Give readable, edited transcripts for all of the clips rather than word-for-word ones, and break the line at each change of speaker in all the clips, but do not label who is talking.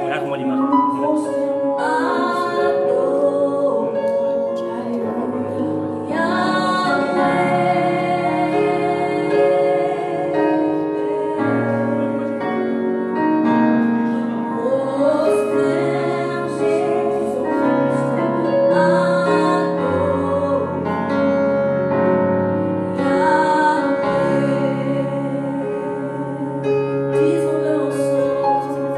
Voilà comment l'image.
Disons-le ensemble.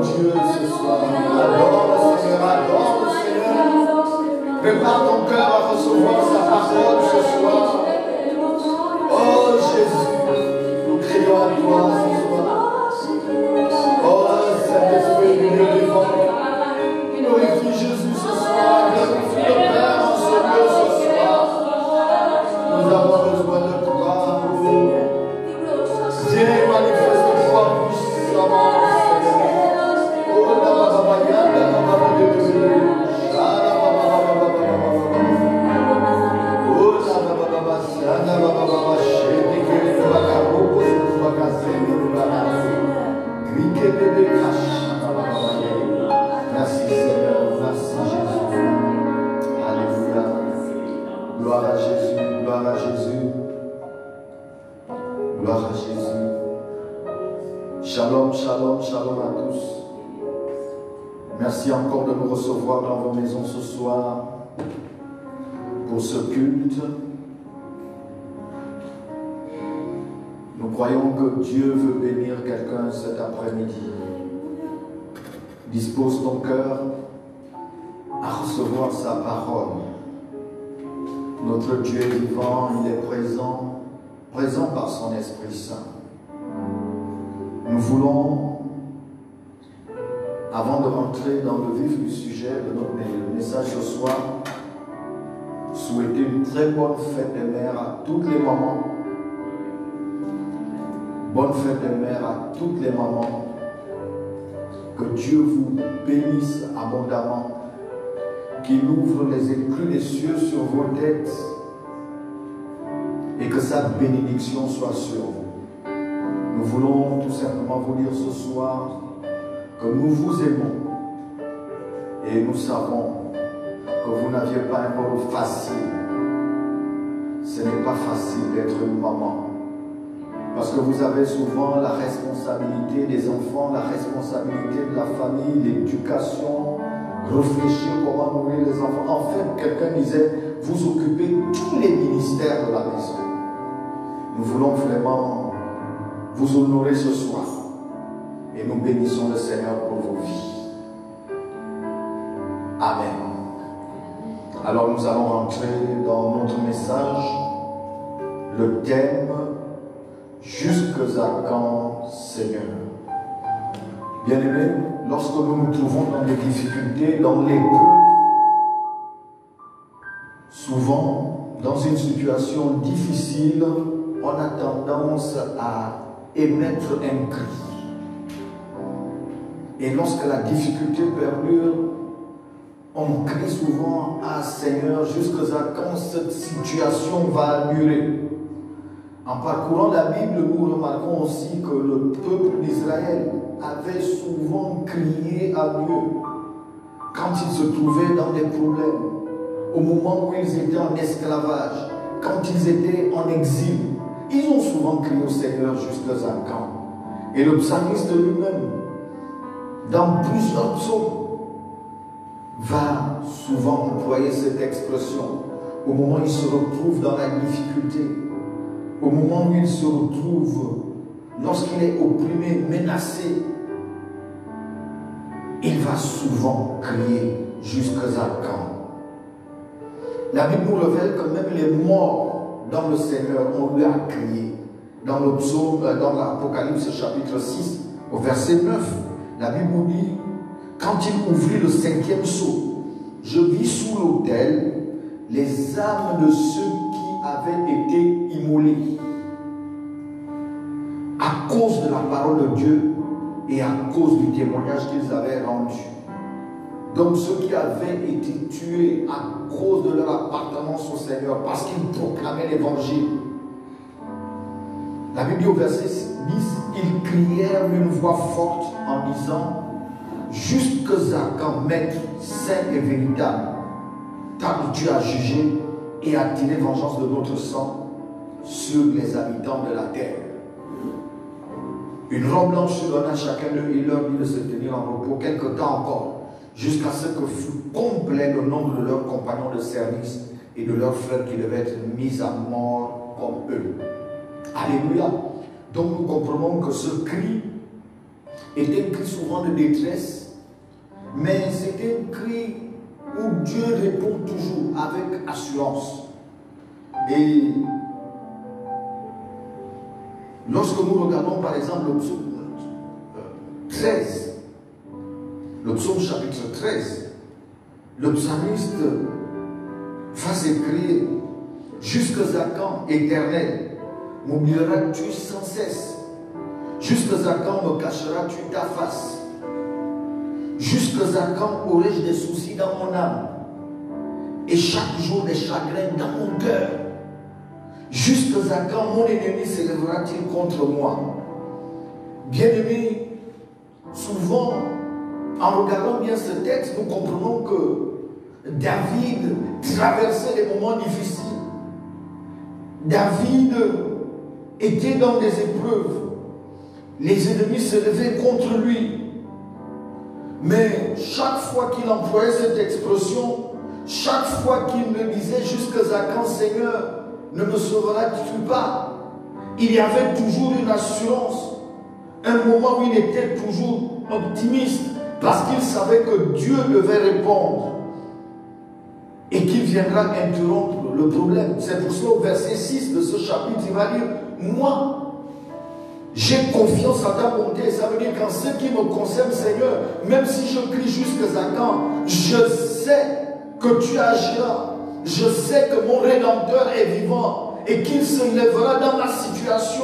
Dieu ce soir. Adore le Seigneur, adore le Seigneur. Prépare ton cœur à recevoir sa parole ce soir. Oh Jésus, nous crions à toi ce soir. Oh Saint-Esprit du Dieu vivant, glorifie Jésus ce soir, glorifie le Père en ce lieu ce soir. Nous avons besoin de toi. Viens manifeste-toi puissamment, Seigneur. Oh la baba yanda la baba de Dieu. Oh la baba baba shanda baba baba shete kele baka boko baka sende baka. Grike bebe kash baba baba. Merci Seigneur, merci Jésus. Alléluia. Gloire à Jésus, gloire à Jésus. Gloire à Jésus. Shalom, shalom, shalom à tous. Merci encore de nous recevoir dans vos maisons ce soir pour ce culte. Nous croyons que Dieu veut bénir quelqu'un cet après-midi. Dispose ton cœur à recevoir sa parole. Notre Dieu est vivant, il est présent par son Esprit Saint. Nous voulons, avant de rentrer dans le vif du sujet de notre message ce soir, souhaiter une très bonne fête des mères à toutes les mamans. Bonne fête des mères à toutes les mamans. Que Dieu vous bénisse abondamment, qu'il ouvre les écluses des cieux sur vos têtes et que sa bénédiction soit sur vous. Nous voulons tout simplement vous dire ce soir que nous vous aimons et nous savons que vous n'aviez pas un rôle facile. Ce n'est pas facile d'être une maman parce que vous avez souvent la responsabilité des enfants, la responsabilité de la famille, l'éducation, réfléchir comment nourrir les enfants. En fait, quelqu'un disait, vous occupez tous les ministères de la maison. Nous voulons vraiment vous honorer ce soir et nous bénissons le Seigneur pour vos vies. Amen. Alors nous allons rentrer dans notre message, le thème « Jusque à quand, Seigneur ?» Bien-aimés, lorsque nous nous trouvons dans des difficultés, dans l'épreuve, souvent dans une situation difficile, on a tendance à émettre un cri. Et lorsque la difficulté perdure, on crie souvent à Seigneur, jusqu'à quand cette situation va durer. En parcourant la Bible, nous remarquons aussi que le peuple d'Israël avait souvent crié à Dieu quand ils se trouvaient dans des problèmes, au moment où ils étaient en esclavage, quand ils étaient en exil. Ils ont souvent crié au Seigneur jusqu'à quand. Et le psalmiste lui-même, dans plusieurs psaumes, va souvent employer cette expression au moment où il se retrouve dans la difficulté, au moment où il se retrouve, lorsqu'il est opprimé, menacé. Il va souvent crier jusqu'à quand. La Bible nous révèle que même les morts dans le Seigneur, on lui a crié. Dans le psaume, dans l'Apocalypse chapitre 6, au verset 9, la Bible nous dit, quand il ouvrit le 5e sceau, je vis sous l'autel les âmes de ceux qui avaient été immolés à cause de la parole de Dieu et à cause du témoignage qu'ils avaient rendu. Donc ceux qui avaient été tués à cause de leur appartenance au Seigneur, parce qu'ils proclamaient l'évangile. La Bible dit au verset 10, ils crièrent d'une voix forte en disant, jusque à quand, Maître, saint et véritable, car tu as jugé et attiré vengeance de notre sang sur les habitants de la terre. Une robe blanche se donna à chacun d'eux et leur dit de se tenir en repos quelque temps encore, jusqu'à ce que fût complet le nombre de leurs compagnons de service et de leurs frères qui devaient être mis à mort comme eux. Alléluia. Donc nous comprenons que ce cri était un cri souvent de détresse, mais c'était un cri où Dieu répond toujours avec assurance. Et lorsque nous regardons par exemple le psaume 13, le psaume chapitre 13, le psalmiste va s'écrire: jusqu'à quand, Éternel, m'oublieras-tu sans cesse? Jusqu'à quand me cacheras-tu ta face? Jusqu'à quand aurai-je des soucis dans mon âme et chaque jour des chagrins dans mon cœur? Jusqu'à quand mon ennemi s'élèvera-t-il contre moi? Bien-aimés, souvent, en regardant bien ce texte, nous comprenons que David traversait des moments difficiles. David était dans des épreuves. Les ennemis se levaient contre lui. Mais chaque fois qu'il employait cette expression, chaque fois qu'il me disait: jusqu'à quand, Seigneur, ne me sauveras-tu pas? Il y avait toujours une assurance, un moment où il était toujours optimiste, parce qu'il savait que Dieu devait répondre et qu'il viendra interrompre le problème. C'est pour cela, au verset 6 de ce chapitre, il va dire: moi, j'ai confiance en ta bonté. Ça veut dire qu'en ce qui me concerne, Seigneur, même si je crie jusqu'à quand, je sais que tu agiras. Je sais que mon Rédempteur est vivant et qu'il se lèvera dans ma situation.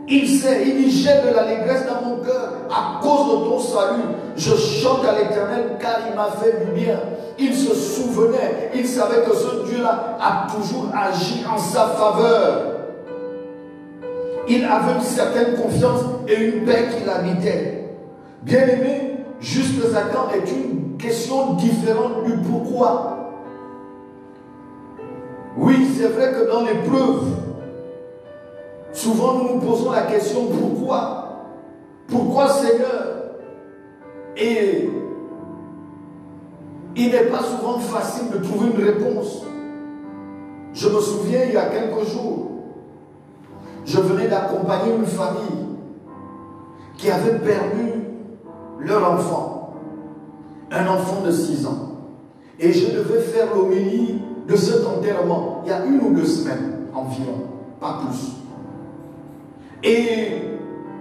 Il sait, il y jette de l'allégresse dans mon cœur à cause de ton salut. Je chante à l'Éternel car il m'a fait du bien. Il se souvenait, il savait que ce Dieu-là a toujours agi en sa faveur. Il avait une certaine confiance et une paix qui l'habitait. Bien-aimé, jusqu'à quand est une question différente du pourquoi. Oui, c'est vrai que dans l'épreuve, souvent nous nous posons la question: pourquoi? Pourquoi, Seigneur? Et il n'est pas souvent facile de trouver une réponse. Je me souviens, il y a quelques jours, je venais d'accompagner une famille qui avait perdu leur enfant, un enfant de 6 ans. Et je devais faire l'homélie de cet enterrement il y a 1 ou 2 semaines environ, pas plus. Et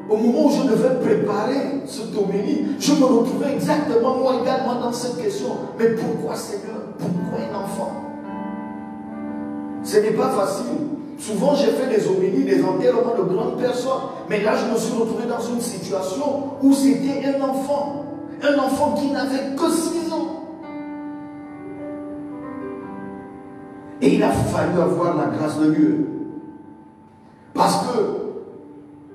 au moment où je devais préparer cette homélie, je me retrouvais exactement moi également dans cette question: mais pourquoi, Seigneur? Pourquoi un enfant? Ce n'est pas facile. Souvent j'ai fait des homélies, des enterrements de grandes personnes, mais là je me suis retrouvé dans une situation où c'était un enfant qui n'avait que 6 ans. Et il a fallu avoir la grâce de Dieu. Parce que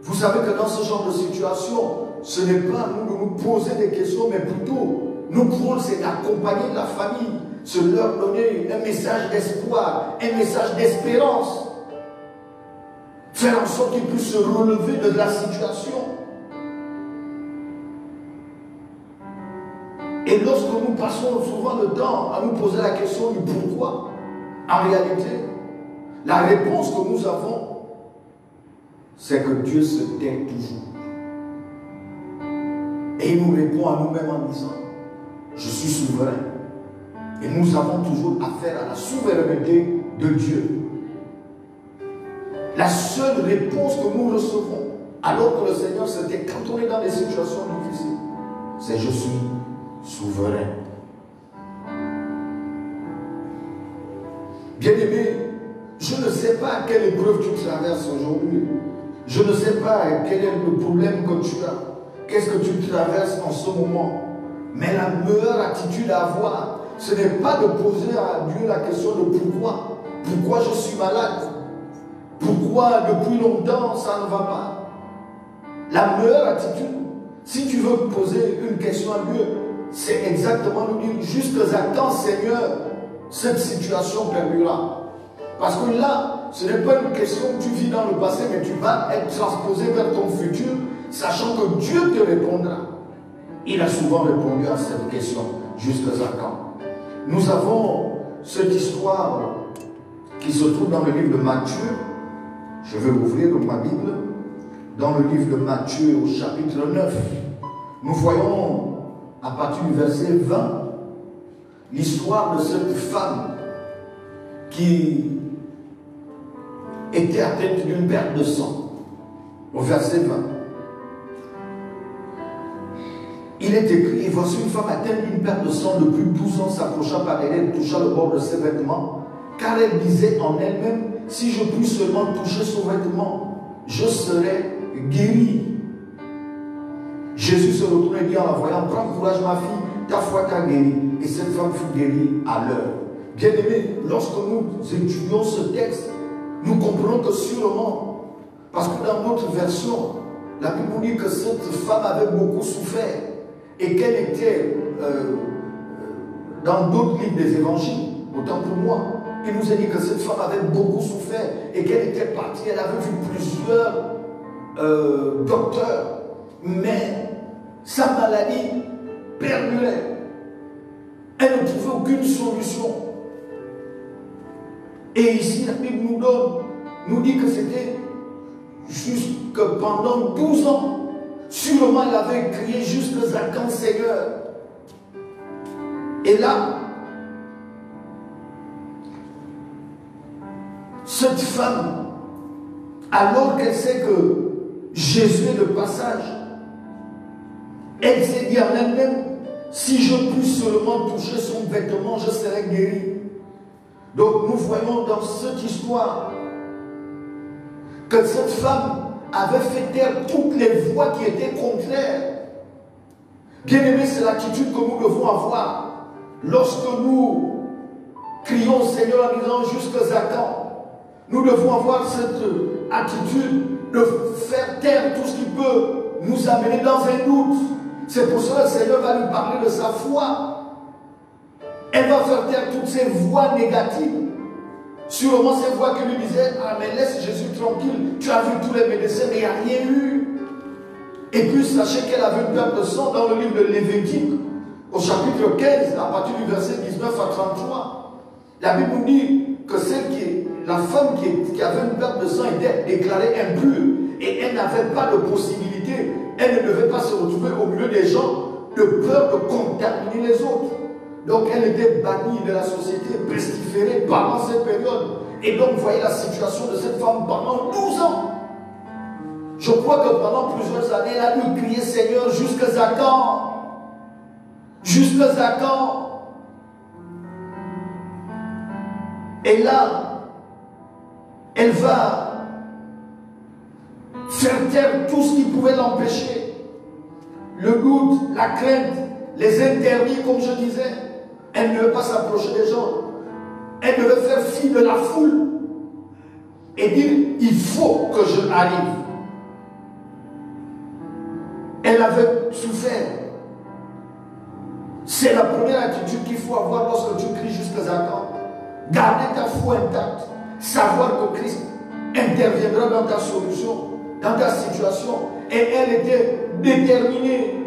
vous savez que dans ce genre de situation, ce n'est pas nous de nous poser des questions, mais plutôt notre rôle c'est d'accompagner la famille, c'est leur donner un message d'espoir, un message d'espérance. Faire en sorte qu'ils puissent se relever de la situation. Et lorsque nous passons souvent le temps à nous poser la question du pourquoi, en réalité, la réponse que nous avons, c'est que Dieu se tait toujours. Et il nous répond à nous-mêmes en disant: je suis souverain. Et nous avons toujours affaire à la souveraineté de Dieu. La seule réponse que nous recevons, alors que le Seigneur se tait quand on est dans des situations difficiles, c'est: je suis souverain. Bien-aimé, je ne sais pas quelle épreuve tu traverses aujourd'hui. Je ne sais pas quel est le problème que tu as. Qu'est-ce que tu traverses en ce moment. Mais la meilleure attitude à avoir, ce n'est pas de poser à Dieu la question de pourquoi. Pourquoi je suis malade? Pourquoi depuis longtemps ça ne va pas? La meilleure attitude, si tu veux poser une question à Dieu, c'est exactement de dire: jusqu'à quand, Seigneur, cette situation perdurera? Parce que là, ce n'est pas une question que tu vis dans le passé, mais tu vas être transposé vers ton futur, sachant que Dieu te répondra. Il a souvent répondu à cette question: jusqu'à quand? Nous avons cette histoire qui se trouve dans le livre de Matthieu. Je vais ouvrir ma Bible dans le livre de Matthieu au chapitre 9. nous voyons à partir du verset 20 l'histoire de cette femme qui était atteinte d'une perte de sang. Au verset 20. Il est écrit, et voici une femme atteinte d'une perte de sang depuis 12 ans s'approcha par elle, toucha le bord de ses vêtements, car elle disait en elle-même, si je puis seulement toucher son vêtement, je serai guérie. Jésus se retourne et dit en la voyant, prends courage ma fille, ta foi t'a guérie. Et cette femme fut guérie à l'heure. Bien-aimés, lorsque nous étudions ce texte, nous comprenons que sûrement, parce que dans notre version, la Bible nous dit que cette femme avait beaucoup souffert et qu'elle était dans d'autres livres des évangiles, autant pour moi, il nous a dit que cette femme avait beaucoup souffert et qu'elle était partie, elle avait vu plusieurs docteurs, mais sa maladie perdurait. Elle ne trouvait aucune solution. Et ici, la Bible nous dit que c'était jusque pendant 12 ans. Sûrement, elle avait crié jusqu'à quand, Seigneur. Et là, cette femme, alors qu'elle sait que Jésus est de passage, elle s'est dit en elle-même, si je puis seulement toucher son vêtement, je serai guérie. Donc nous voyons dans cette histoire que cette femme avait fait taire toutes les voix qui étaient contraires. Bien aimé, c'est l'attitude que nous devons avoir lorsque nous crions au Seigneur en disant jusqu'à quand. Nous devons avoir cette attitude de faire taire tout ce qui peut nous amener dans un doute. C'est pour cela que le Seigneur va lui parler de sa foi. Elle va faire taire toutes ces voix négatives. Sûrement ces voix qui lui disaient, ah mais laisse Jésus tranquille, tu as vu tous les médecins, mais il n'y a rien eu. Et puis sachez qu'elle avait une perte de sang dans le livre de Lévitique, au chapitre 15, à partir du verset 19 à 33. La Bible nous dit que la femme qui avait une perte de sang était déclarée impure. Et elle n'avait pas de possibilité, elle ne devait pas se retrouver au milieu des gens de peur de contaminer les autres. Donc elle était bannie de la société, pestiférée pendant cette période. Et donc vous voyez la situation de cette femme pendant 12 ans. Je crois que pendant plusieurs années, elle a dû crier Seigneur jusqu'à quand? Jusqu'à quand? Et là, elle va faire taire tout ce qui pouvait l'empêcher. Le doute, la crainte, les interdits, comme je disais. Elle ne veut pas s'approcher des gens. Elle devait faire fi de la foule et dire, il faut que je arrive. Elle avait souffert. C'est la première attitude qu'il faut avoir lorsque tu cries jusqu'à quand. Garder ta foi intacte. Savoir que Christ interviendra dans ta solution, dans ta situation. Et elle était déterminée.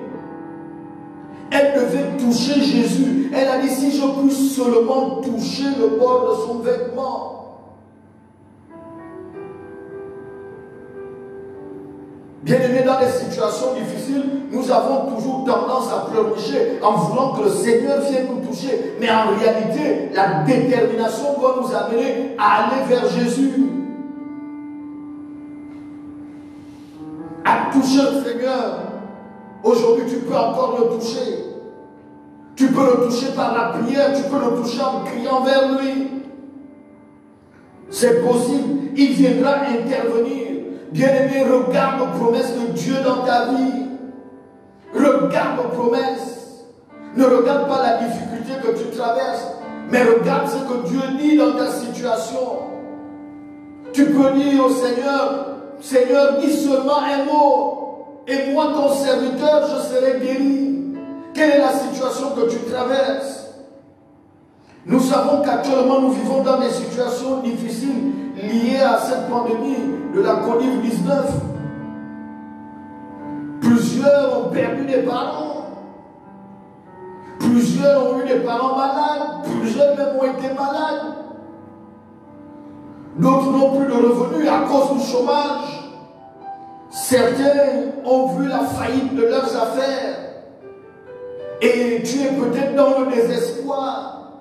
Elle devait toucher Jésus. Elle a dit, si je puis seulement toucher le bord de son vêtement. Bien aimé, dans les situations difficiles, nous avons toujours tendance à pleurnicher en voulant que le Seigneur vienne nous toucher. Mais en réalité, la détermination doit nous amener à aller vers Jésus. À toucher le Seigneur. Aujourd'hui, tu peux encore le toucher. Tu peux le toucher par la prière, tu peux le toucher en criant vers lui. C'est possible. Il viendra intervenir. Bien-aimé, regarde les promesses de Dieu dans ta vie. Regarde les promesses. Ne regarde pas la difficulté que tu traverses, mais regarde ce que Dieu dit dans ta situation. Tu peux dire au Seigneur, Seigneur, dis seulement un mot. Et moi, ton serviteur, je serai guéri. Quelle est la situation que tu traverses? Nous savons qu'actuellement, nous vivons dans des situations difficiles liées à cette pandémie de la COVID-19. Plusieurs ont perdu des parents. Plusieurs ont eu des parents malades. Plusieurs même ont été malades. D'autres n'ont plus de revenus à cause du chômage. Certains ont vu la faillite de leurs affaires. Et tu es peut-être dans le désespoir.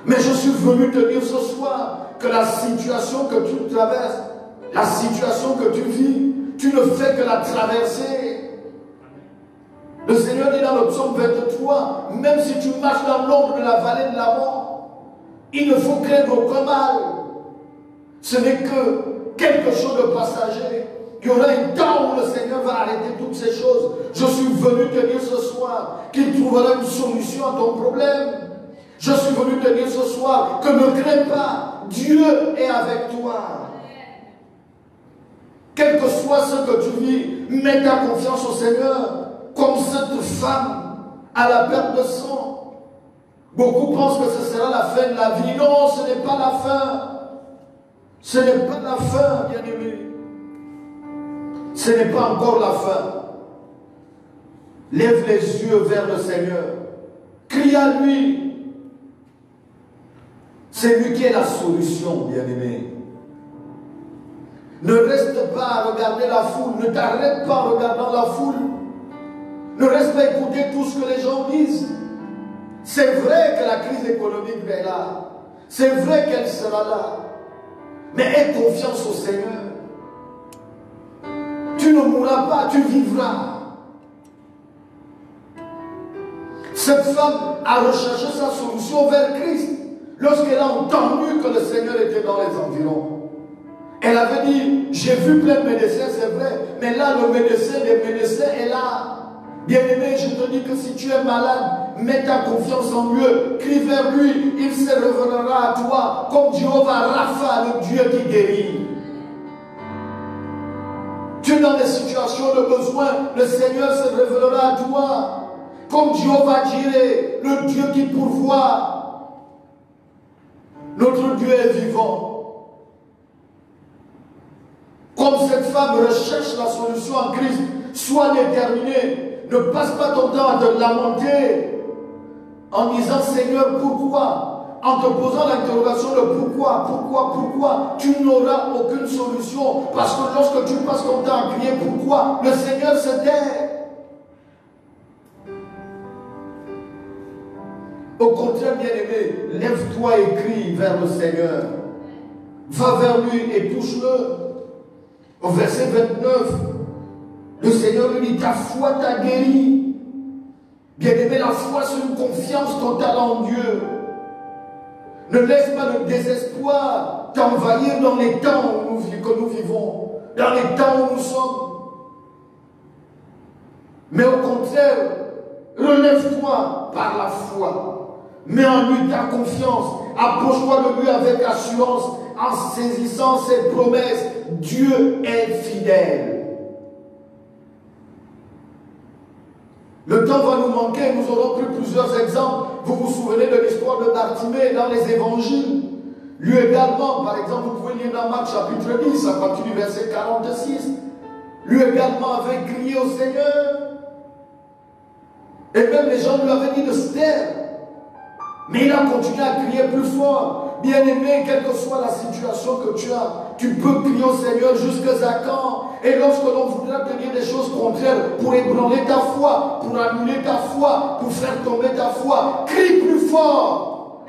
Mais je suis venu te dire ce soir que la situation que tu traverses, la situation que tu vis, tu ne fais que la traverser. Le Seigneur dit dans le psaume 23, même si tu marches dans l'ombre de la vallée de la mort, il ne faut craindre aucun mal. Ce n'est que quelque chose de passager. Il y aura un temps où le Seigneur va arrêter toutes ces choses. Je suis venu te dire ce soir qu'il trouvera une solution à ton problème. Je suis venu te dire ce soir que ne crains pas, Dieu est avec toi. Quel que soit ce que tu vis, mets ta confiance au Seigneur, comme cette femme à la perte de sang. Beaucoup pensent que ce sera la fin de la vie. Non, ce n'est pas la fin. Ce n'est pas la fin, bien-aimé. Ce n'est pas encore la fin. Lève les yeux vers le Seigneur. Crie à lui. C'est lui qui est la solution, bien-aimé. Ne reste pas à regarder la foule. Ne t'arrête pas en regardant la foule. Ne reste pas à écouter tout ce que les gens disent. C'est vrai que la crise économique est là. C'est vrai qu'elle sera là. Mais aie confiance au Seigneur. Tu ne mourras pas, tu vivras. Cette femme a recherché sa solution vers Christ lorsqu'elle a entendu que le Seigneur était dans les environs. Elle avait dit, j'ai vu plein de médecins, c'est vrai, mais là le médecin des médecins est là. Bien-aimé, je te dis que si tu es malade, mets ta confiance en Dieu, crie vers lui, il se révélera à toi comme Jéhovah Rapha, le Dieu qui guérit. Tu es dans des situations de besoin, le Seigneur se révélera à toi comme Jéhovah Jireh, le Dieu qui pourvoit. Notre Dieu est vivant. Comme cette femme recherche la solution en Christ, sois déterminé. Ne passe pas ton temps à te lamenter en disant Seigneur, pourquoi? En te posant l'interrogation de pourquoi? Tu n'auras aucune solution. Parce que lorsque tu passes ton temps à crier pourquoi, le Seigneur se tait. Au contraire, bien-aimé, lève-toi et crie vers le Seigneur. Va vers lui et touche-le. Au verset 29, le Seigneur lui dit, ta foi t'a guéri. Bien-aimé, la foi, c'est une confiance totale en Dieu. Ne laisse pas le désespoir t'envahir dans les temps que nous vivons, dans les temps où nous sommes. Mais au contraire, relève-toi par la foi. Mets en lui ta confiance. Approche-toi de lui avec assurance en saisissant ses promesses. Dieu est fidèle. Le temps va nous manquer, nous aurons pris plusieurs exemples. Vous vous souvenez de l'histoire de Bartimée dans les évangiles. Lui également, par exemple, vous pouvez lire dans Marc chapitre 10, à partir du verset 46. Lui également avait crié au Seigneur. Et même les gens lui avaient dit de se taire. Mais il a continué à crier plus fort. Bien-aimé, quelle que soit la situation que tu as, tu peux crier au Seigneur jusqu'à quand. Et lorsque l'on voudra te dire des choses contraires pour ébranler ta foi, pour annuler ta foi, pour faire tomber ta foi, crie plus fort.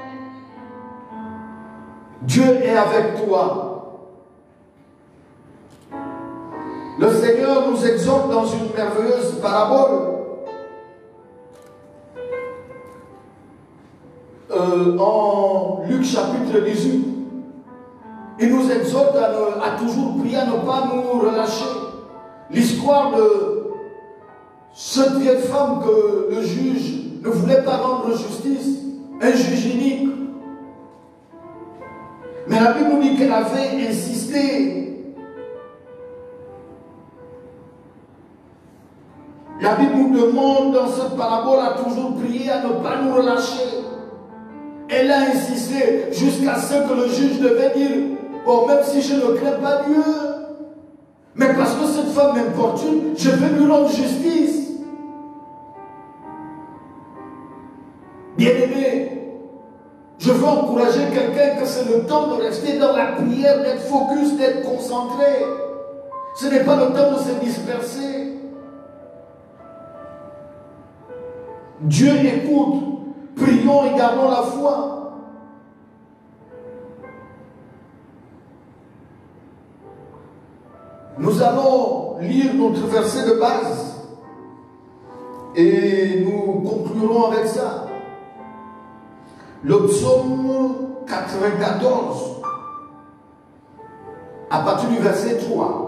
Dieu est avec toi. Le Seigneur nous exhorte dans une merveilleuse parabole. En Luc chapitre 18, il nous exhorte à toujours prier, à ne pas nous relâcher. L'histoire de cette vieille femme que le juge ne voulait pas rendre justice, un juge inique. Mais la Bible nous dit qu'elle avait insisté. La Bible nous demande dans cette parabole à toujours prier, à ne pas nous relâcher. Elle a insisté jusqu'à ce que le juge devait dire, oh, même si je ne crains pas Dieu, mais parce que cette femme m'importune, je vais lui rendre justice. Bien-aimé, je veux encourager quelqu'un que c'est le temps de rester dans la prière, d'être focus, d'être concentré. Ce n'est pas le temps de se disperser. Dieu écoute. Prions et gardons la foi. Nous allons lire notre verset de base et nous conclurons avec ça. Le psaume 94, à partir du verset 3.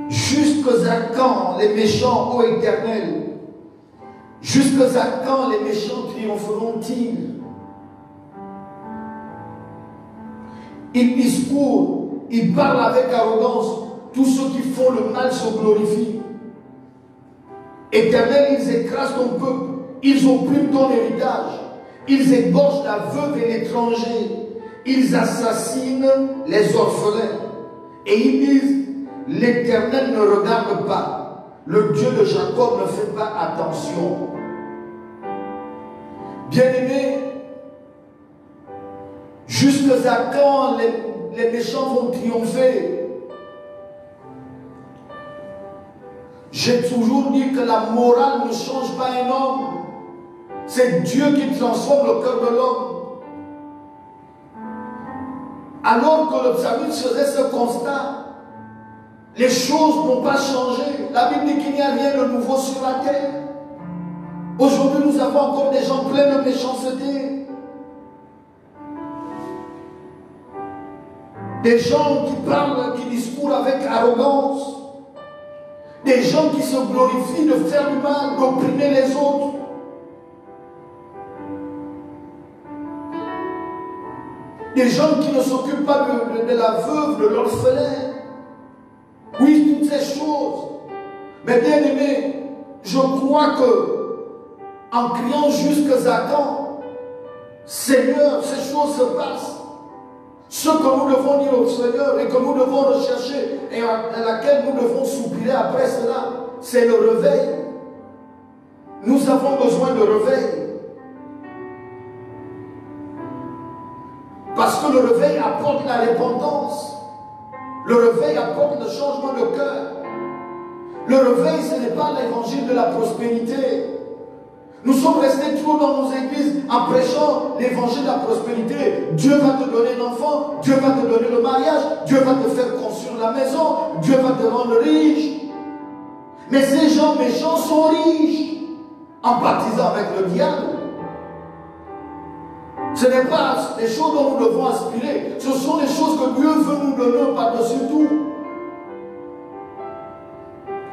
Jusqu'à quand les méchants, ô Éternel, jusqu'à quand les méchants triompheront-ils? Ils discourent, ils parlent avec arrogance, tous ceux qui font le mal se glorifient. Éternel, ils écrasent ton peuple, ils oppriment ton héritage, ils égorgent la veuve et l'étranger, ils assassinent les orphelins. Et ils disent, l'Éternel ne regarde pas, le Dieu de Jacob ne fait pas attention. Bien-aimés, jusqu'à quand les méchants vont triompher? J'ai toujours dit que la morale ne change pas un homme. C'est Dieu qui transforme le cœur de l'homme. Alors que le psalmiste faisait ce constat, les choses n'ont pas changé. La Bible dit qu'il n'y a rien de nouveau sur la terre. Aujourd'hui, nous avons encore des gens pleins de méchanceté. Des gens qui parlent, qui discourent avec arrogance. Des gens qui se glorifient de faire du mal, d'opprimer les autres. Des gens qui ne s'occupent pas de la veuve, de l'orphelin. Oui, toutes ces choses. Mais bien aimé, je crois que en criant jusqu'à quand, Seigneur, ces choses se passent. Ce que nous devons dire au Seigneur et que nous devons rechercher et à laquelle nous devons soupirer après cela, c'est le réveil. Nous avons besoin de réveil. Parce que le réveil apporte la repentance. Le réveil apporte le changement de cœur. Le réveil, ce n'est pas l'évangile de la prospérité. Nous sommes restés trop dans nos églises en prêchant l'évangile de la prospérité. Dieu va te donner un enfant, Dieu va te donner le mariage, Dieu va te faire construire la maison, Dieu va te rendre riche. Mais ces gens méchants sont riches en baptisant avec le diable. Ce n'est pas des choses dont nous devons aspirer, ce sont des choses que Dieu veut nous donner par-dessus tout.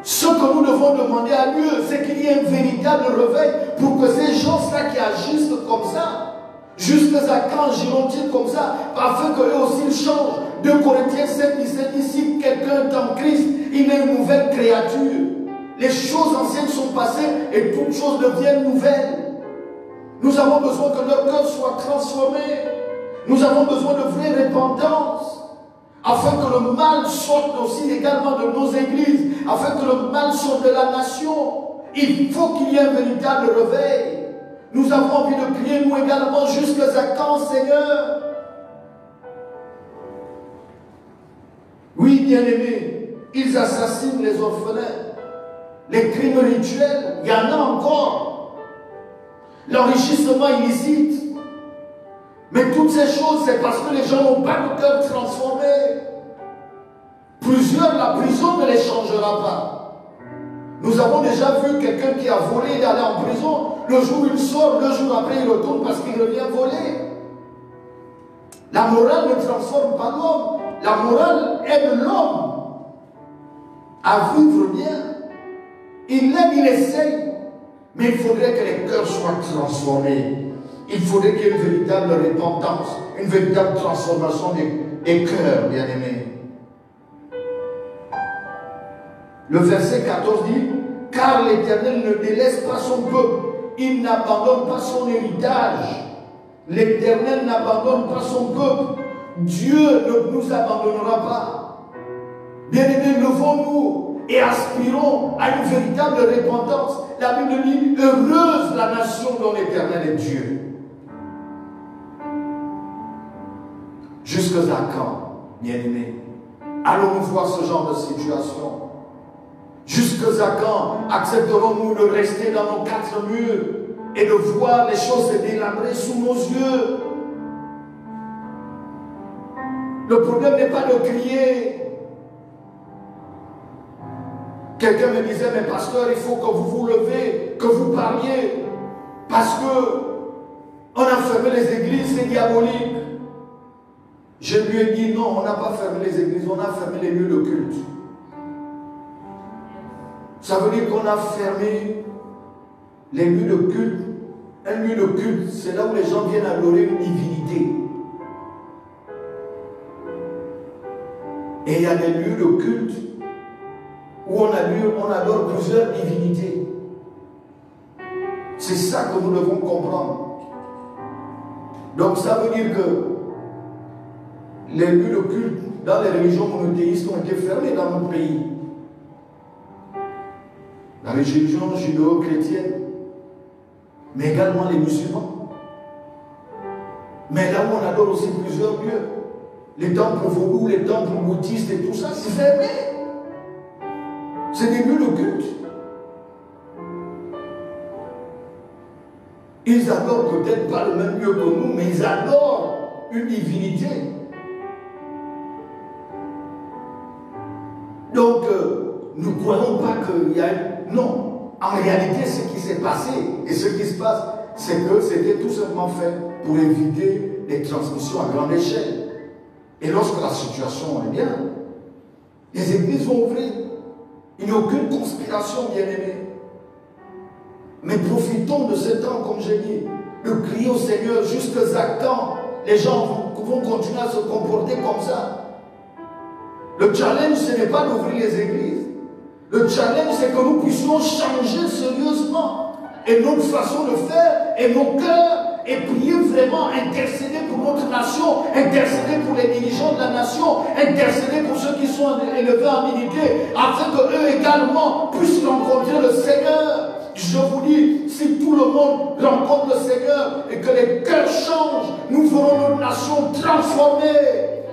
Ce que nous devons demander à Dieu, c'est qu'il y ait un véritable réveil pour que ces gens-là qui agissent comme ça, jusqu'à quand agiront-ils comme ça, afin qu'eux aussi ils changent. 2 Corinthiens 7, 17, ici, quelqu'un est en Christ, il est une nouvelle créature. Les choses anciennes sont passées et toutes choses deviennent nouvelles. Nous avons besoin que leur cœur soit transformé. Nous avons besoin de vraie repentance. Afin que le mal sorte aussi également de nos églises, afin que le mal sorte de la nation. Il faut qu'il y ait un véritable réveil. Nous avons envie de prier, nous également, jusqu'à quand, Seigneur? Oui, bien-aimés, ils assassinent les orphelins. Les crimes rituels, il y en a encore. L'enrichissement illicite. Mais toutes ces choses, c'est parce que les gens n'ont pas le cœur transformé. Plusieurs, la prison ne les changera pas. Nous avons déjà vu quelqu'un qui a volé d'aller en prison. Le jour où il sort, 2 jours après, il retourne parce qu'il revient voler. La morale ne transforme pas l'homme. La morale aide l'homme à vivre bien. Il l'aide, il essaye. Mais il faudrait que les cœurs soient transformés. Il faudrait qu'il y ait une véritable repentance, une véritable transformation des cœurs, bien-aimés. Le verset 14 dit, « Car l'Éternel ne délaisse pas son peuple, il n'abandonne pas son héritage. L'Éternel n'abandonne pas son peuple. Dieu ne nous abandonnera pas. » Bien-aimés, levons-nous et aspirons à une véritable repentance. La Bible dit, « Heureuse la nation dont l'Éternel est Dieu. » Jusqu'à quand, bien-aimés, allons-nous voir ce genre de situation? Jusqu'à quand accepterons-nous de rester dans nos quatre murs et de voir les choses se délabrer sous nos yeux? Le problème n'est pas de crier. Quelqu'un me disait, mais pasteur, il faut que vous vous levez, que vous parliez, parce que on a fermé les églises, c'est diabolique. Je lui ai dit, non, on n'a pas fermé les églises, on a fermé les lieux de culte. Ça veut dire qu'on a fermé les lieux de culte. Un lieu de culte, c'est là où les gens viennent adorer une divinité. Et il y a des lieux de culte où on adore plusieurs divinités. C'est ça que nous devons comprendre. Donc ça veut dire que les lieux de culte dans les religions monothéistes ont été fermés dans notre pays. La religion judéo-chrétienne, mais également les musulmans. Mais là où on adore aussi plusieurs lieux, les temples vaudous, les temples bouddhistes et tout ça, c'est fermé. C'est des lieux de culte. Ils adorent peut-être pas le même lieu que nous, mais ils adorent une divinité. Donc, nous ne croyons pas qu'il y a... Non, en réalité, ce qui s'est passé et ce qui se passe, c'est que c'était tout simplement fait pour éviter les transmissions à grande échelle. Et lorsque la situation est bien, les églises vont ouvrir. Il n'y a aucune conspiration, bien-aimés. Mais profitons de ce temps, comme j'ai dit, de crier au Seigneur jusqu'à quand les gens vont continuer à se comporter comme ça. Le challenge, ce n'est pas d'ouvrir les églises. Le challenge, c'est que nous puissions changer sérieusement et notre façon de faire et nos cœurs et prier vraiment, intercéder pour notre nation, intercéder pour les dirigeants de la nation, intercéder pour ceux qui sont élevés en dignité, afin qu'eux également puissent rencontrer le Seigneur. Je vous dis, si tout le monde rencontre le Seigneur et que les cœurs changent, nous verrons notre nation transformée.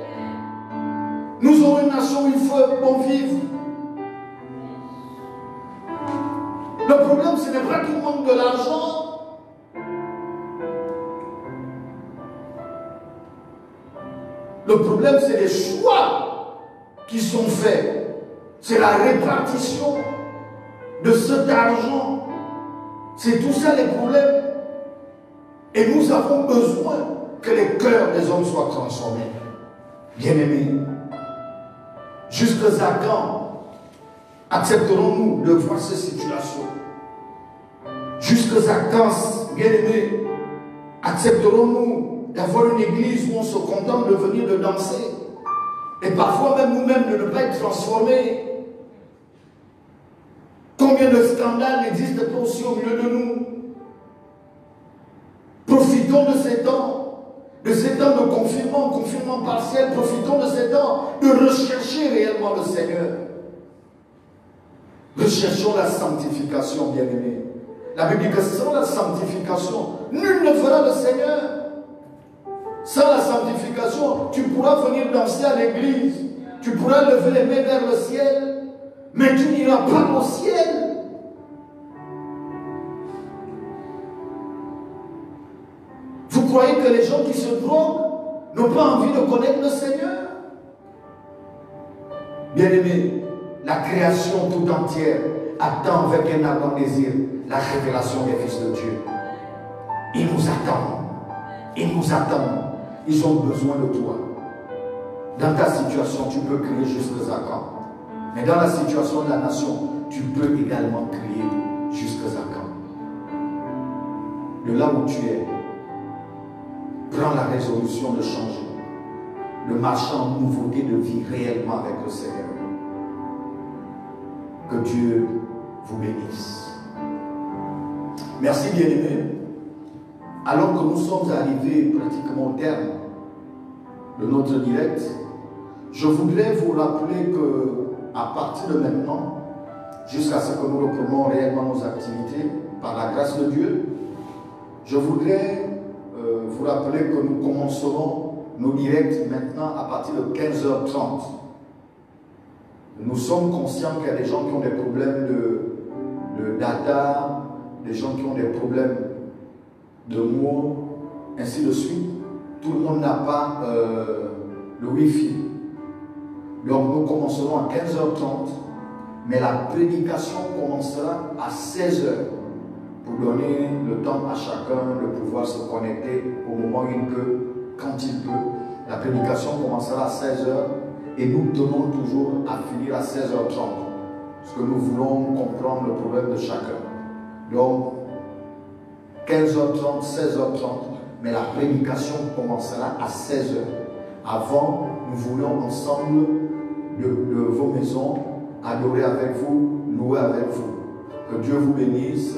Nous aurons une nation où il faut bon vivre. Le problème, ce n'est pas qu'il manque de l'argent. Le problème, c'est les choix qui sont faits. C'est la répartition de cet argent. C'est tout ça les problèmes. Et nous avons besoin que les cœurs des hommes soient transformés. Bien-aimés, jusqu'à quand accepterons-nous de voir ces situations? Jusqu'à quand, bien-aimés, accepterons-nous d'avoir une église où on se contente de venir de danser et parfois même nous-mêmes de ne pas être transformés? Combien de scandales n'existent pas aussi au milieu de nous? Profitons de ces temps de confinement partiel, profitons de ces temps de rechercher réellement le Seigneur. Recherchons la sanctification, bien-aimés. La Bible dit que sans la sanctification, nul ne fera le Seigneur. Sans la sanctification, tu pourras venir danser à l'église, tu pourras lever les mains vers le ciel, mais tu n'iras pas au ciel. Vous croyez que les gens qui se droguent n'ont pas envie de connaître le Seigneur? Bien-aimés, la création tout entière attend avec un ardent désir la révélation des fils de Dieu. Ils nous attendent. Ils nous attendent. Ils ont besoin de toi. Dans ta situation, tu peux crier jusqu'à quand? Mais dans la situation de la nation, tu peux également crier jusqu'à quand? De là où tu es, prends la résolution de changer, de marcher en nouveauté de vie réellement avec le Seigneur. Que Dieu vous bénisse. Merci, bien-aimés. Alors que nous sommes arrivés pratiquement au terme de notre direct, je voudrais vous rappeler que à partir de maintenant, jusqu'à ce que nous reprenions réellement nos activités, par la grâce de Dieu, je voudrais vous rappeler que nous commencerons nos directs maintenant à partir de 15h30. Nous sommes conscients qu'il y a des gens qui ont des problèmes de data, des gens qui ont des problèmes de mots, ainsi de suite. Tout le monde n'a pas le Wi-Fi. Donc nous commencerons à 15h30, mais la prédication commencera à 16h pour donner le temps à chacun de pouvoir se connecter au moment où il peut, quand il peut. La prédication commencera à 16h et nous tenons toujours à finir à 16h30 parce que nous voulons comprendre le problème de chacun. Donc 15h30, 16h30, mais la prédication commencera à 16h. Avant, nous voulons ensemble de vos maisons adorer avec vous, louer avec vous. Que Dieu vous bénisse.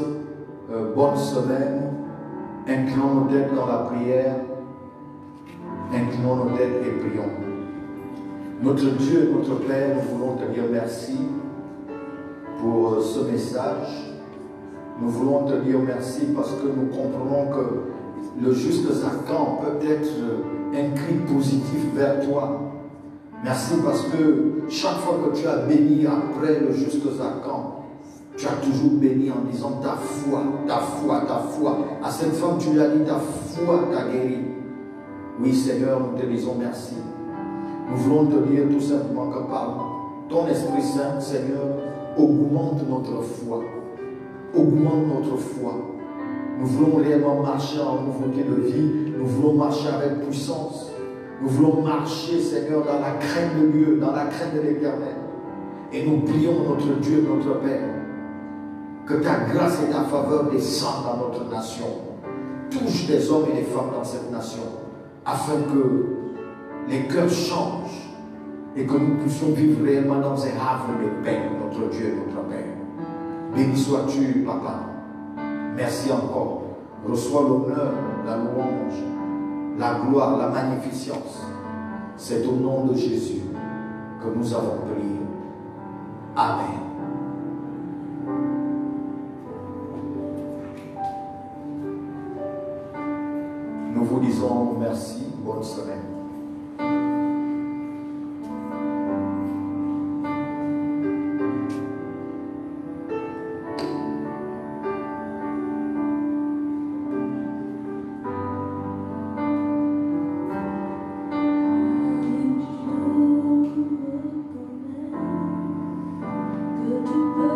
Bonne semaine. Inclinons nos têtes dans la prière. Inclinons nos têtes et prions. Notre Dieu et notre Père, nous voulons te dire merci pour ce message. Nous voulons te dire merci parce que nous comprenons que le juste Zakan peut être un cri positif vers toi. Merci parce que chaque fois que tu as béni après le juste Zakan, tu as toujours béni en disant ta foi, ta foi, ta foi. À cette femme, tu lui as dit ta foi t'a guéri. Oui Seigneur, nous te disons merci. Nous voulons te dire tout simplement que par ton Esprit Saint, Seigneur, augmente notre foi. Augmente notre foi. Nous voulons réellement marcher en nouveauté de vie. Nous voulons marcher avec puissance. Nous voulons marcher, Seigneur, dans la crainte de Dieu, dans la crainte de l'Éternel. Et nous prions notre Dieu, notre Père, que ta grâce et ta faveur descendent dans notre nation. Touche des hommes et des femmes dans cette nation, afin que les cœurs changent et que nous puissions vivre réellement dans un havre de paix, notre Dieu et notre Père. Béni sois-tu, Papa. Merci encore. Reçois l'honneur, la louange, la gloire, la magnificence. C'est au nom de Jésus que nous avons prié. Amen. Nous vous disons merci. Bonne semaine.
Que tu peux